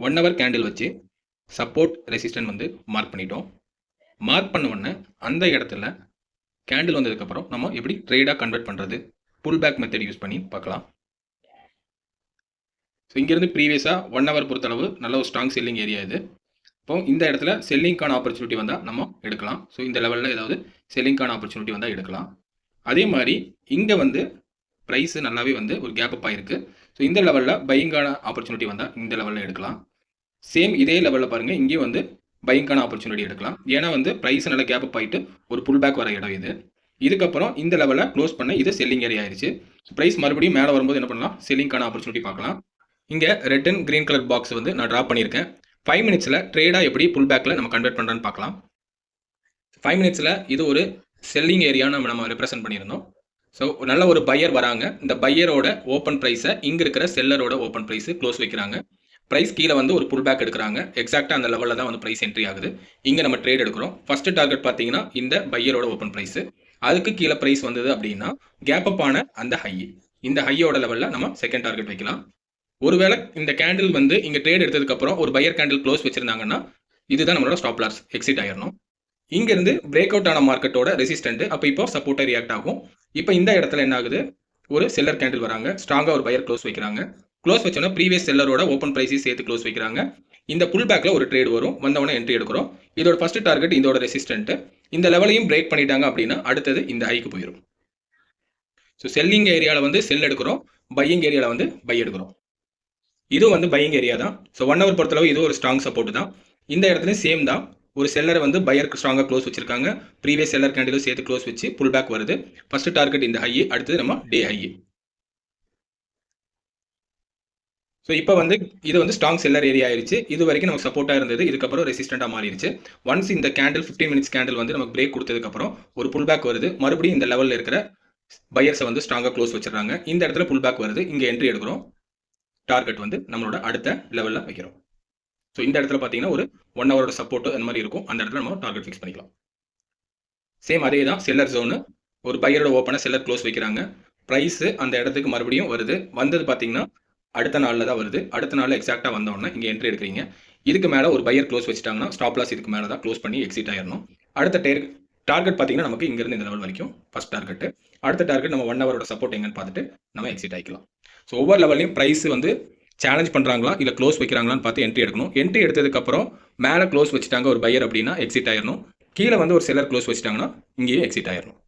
1 hour candle வச்சு support resistant வந்து mark பண்ணிட்டோம். மார்க் பண்ண உடனே அந்த இடத்துல கேண்டில் வந்ததுக்கப்புறம் நம்ம எப்படி ட்ரேடாக கன்வெர்ட் பண்ணுறது, புல் பேக் மெத்தட் யூஸ் பண்ணி பார்க்கலாம். ஸோ இங்கேருந்து ப்ரீவியஸாக 1 ஹவர் பொறுத்தளவு நல்ல ஒரு ஸ்ட்ராங் செல்லிங் ஏரியா இது. இப்போ இந்த இடத்துல செல்லிங்கான ஆப்பர்ச்சுனிட்டி வந்தால் நம்ம எடுக்கலாம். ஸோ இந்த லெவலில் ஏதாவது செல்லிங்கான ஆப்பர்ச்சுனிட்டி வந்தால் எடுக்கலாம். அதே மாதிரி இங்கே வந்து ப்ரைஸு நல்லாவே வந்து ஒரு கேப் அப் ஆகிருக்கு. ஸோ இந்த லெவலில் பையிங்கான ஆப்பர்ச்சுனிட்டி வந்தால் இந்த லெவலில் எடுக்கலாம். சேம் இதே லெவலில் பாருங்கள், இங்கேயும் வந்து பையிங்கான ஆப்பர்ச்சுனிட்டி எடுக்கலாம். ஏன்னா வந்து ப்ரைஸ் நல்லா கேப் அப் ஆகிட்டு ஒரு புல் பேக் வர இடம் இது. இதுக்கப்புறம் இந்த லெவலில் க்ளோஸ் பண்ண இது செல்லிங் ஏரியா ஆயிடுச்சு. ப்ரைஸ் மறுபடியும் மேலே வரும்போது என்ன பண்ணலாம், செல்லிங்கான ஆப்பர்ச்சுனிட்டி பார்க்கலாம். இங்கே red and green colour box வந்து நான் ட்ரா பண்ணியிருக்கேன். 5 மினிட்ஸில் ட்ரேடாக எப்படி புல் பேக்கில் நம்ம கன்வெர்ட் பண்ணுறோன்னு பார்க்கலாம். 5 மினிட்ஸில் இது ஒரு செல்லிங் ஏரியான்னு நம்ம ரெப்ரசென்ட் பண்ணியிருந்தோம். ஸோ நல்ல ஒரு பையர் வராங்க. இந்த பையரோட ஓப்பன் ப்ரைஸை இங்கே இருக்கிற செல்லரோட ஓப்பன் ப்ரைஸு க்ளோஸ் வைக்கிறாங்க. ப்ரைஸ் கீழே வந்து ஒரு புல் பேக் எடுக்கிறாங்க. எக்ஸாக்டாக அந்த லெவலில் தான் வந்து ப்ரைஸ் என்ட்ரி ஆகுது. இங்கே நம்ம ட்ரேட் எடுக்கிறோம். ஃபஸ்ட்டு டார்கெட் பார்த்தீங்கன்னா இந்த பையரோட ஓப்பன் ப்ரைஸு. அதுக்கு கீழே ப்ரைஸ் வந்தது அப்படின்னா கேப் அப் ஆன அந்த ஹை, இந்த ஹையோட லெவலில் நம்ம செகண்ட் டார்கெட் வைக்கலாம். ஒருவேளை இந்த கேண்டில் வந்து இங்கே ட்ரேட் எடுத்ததுக்கப்புறம் ஒரு பையர் கேண்டில் க்ளோஸ் வச்சிருந்தாங்கன்னா இதுதான் நம்மளோட ஸ்டாப் லாஸ், எக்ஸிட் ஆயிடணும். இங்கேருந்து பிரேக் அவுட் ஆன மார்க்கெட்டோட ரெசிஸ்டன்ட் அப்போ இப்போ சப்போர்ட்டாக ரியாக்ட் ஆகும். இப்போ இந்த இடத்துல என்ன ஆகுது, ஒரு செல்லர் கேண்டில் வராங்க, ஸ்ட்ராங்காக ஒரு பையர் க்ளோஸ் வைக்கிறாங்க. க்ளோஸ் வச்சோன்னா ப்ரீவியஸ் செல்லரோட ஓப்பன் ப்ரைஸையும் சேர்த்து க்ளோஸ் வைக்கிறாங்க. இந்த புல் பேக்கில் ஒரு ட்ரேட் வரும், வந்தவொடனே என்ட்ரி எடுக்கிறோம். இதோட ஃபர்ஸ்ட் டார்கெட் இதோட ரெசிஸ்டன்ட். இந்த லெவலையும் பிரேக் பண்ணிட்டாங்க அப்படின்னா அடுத்தது இந்த ஹைக்கு போயிடும். ஸோ செல்லிங் ஏரியாவில் வந்து செல் எடுக்கிறோம், பையிங் ஏரியாவில் வந்து பை எடுக்கிறோம். இது வந்து பையிங் ஏரியா தான். ஸோ 1 ஹவர் பொறுத்தளவு இது ஒரு ஸ்ட்ராங் சப்போர்ட் தான். இந்த இடத்துலையும் சேம் தான். ஒரு செல்லரை வந்து பையருக்கு ஸ்ட்ராங்காக க்ளோஸ் வச்சிருக்காங்க. ப்ரீவியஸ் செல்லர் கேண்டிலும் சேர்த்து க்ளோஸ் வச்சு புல் பேக் வருது. ஃபர்ஸ்ட் டார்கெட் இந்த ஹை, அடுத்தது நம்ம டே ஹை. ஸோ இப்போ வந்து இது வந்து ஸ்ட்ராங் செல்லர் ஏரியா ஆயிடுச்சு. இது வரைக்கும் நமக்கு சப்போர்ட்டாக இருந்தது, இதுக்கப்புறம் ரெசிஸ்டண்டாக மாறிடுச்சு. ஒன்ஸ் இந்த கேண்டில் 15 மினிட்ஸ் கேண்டில் வந்து நமக்கு பிரேக் கொடுத்ததுக்கப்புறம் ஒரு புல் பேக் வருது. மறுபடியும் இந்த லெவலில் இருக்கிற பையர்ஸை வந்து ஸ்ட்ராங்காக க்ளோஸ் வச்சிடறாங்க. இந்த இடத்துல புல் பேக் வருது, இங்கே என்ட்ரி எடுக்கிறோம். டார்கெட் வந்து நம்மளோட அடுத்த லெவலில் வைக்கிறோம். ஸோ இந்த இடத்துல பார்த்தீங்கன்னா ஒரு 1 ஹவரோட சப்போர்ட் அந்த மாதிரி இருக்கும். அந்த இடத்துல நம்ம டார்கெட் ஃபிக்ஸ் பண்ணிக்கலாம். சேம் அதே தான் செல்லர் ஜோனு. ஒரு பையரோட ஓப்பனை செல்லர் க்ளோஸ் வைக்கிறாங்க. ப்ரைஸு அந்த இடத்துக்கு மறுபடியும் வருது. வந்தது பார்த்தீங்கன்னா அடுத்த நாளில் தான் வருது. அடுத்த நாளில் எக்ஸாக்டாக வந்தோடனே இங்கே என்ட்ரி எடுக்கிறீங்க. இதுக்கு மேலே ஒரு பையர் க்ளோஸ் வச்சுட்டாங்கன்னா ஸ்டாப் லாஸ் இதுக்கு மேலே தான் க்ளோஸ் பண்ணி எக்ஸிட் ஆயிடணும். அடுத்த டார்கெட் பார்த்தீங்கன்னா நமக்கு இங்கேருந்து இந்த லெவல் வரைக்கும் ஃபஸ்ட் டார்கெட். அடுத்த டார்கெட் நம்ம 1 ஹவரோட சப்போர்ட் எங்கன்னு பார்த்துட்டு நம்ம எக்ஸிட் ஆகிக்கலாம். ஸோ ஒவ்வொரு லெவலையும் ப்ரைஸ் வந்து சேலஞ்ச் பண்ணுறாங்களா இல்லை க்ளோஸ் வைக்கிறாங்களான்னு பார்த்து என்ட்ரி எடுக்கணும். என்ட்ரி எடுத்ததுக்கப்புறம் மேலே க்ளோஸ் வச்சுட்டாங்க ஒரு பையர் அப்படின்னா எக்ஸிட் ஆயிடணும். கீழே வந்து ஒரு செல்லர் க்ளோஸ் வச்சுட்டாங்கன்னா இங்கேயே எக்ஸிட் ஆயிடணும்.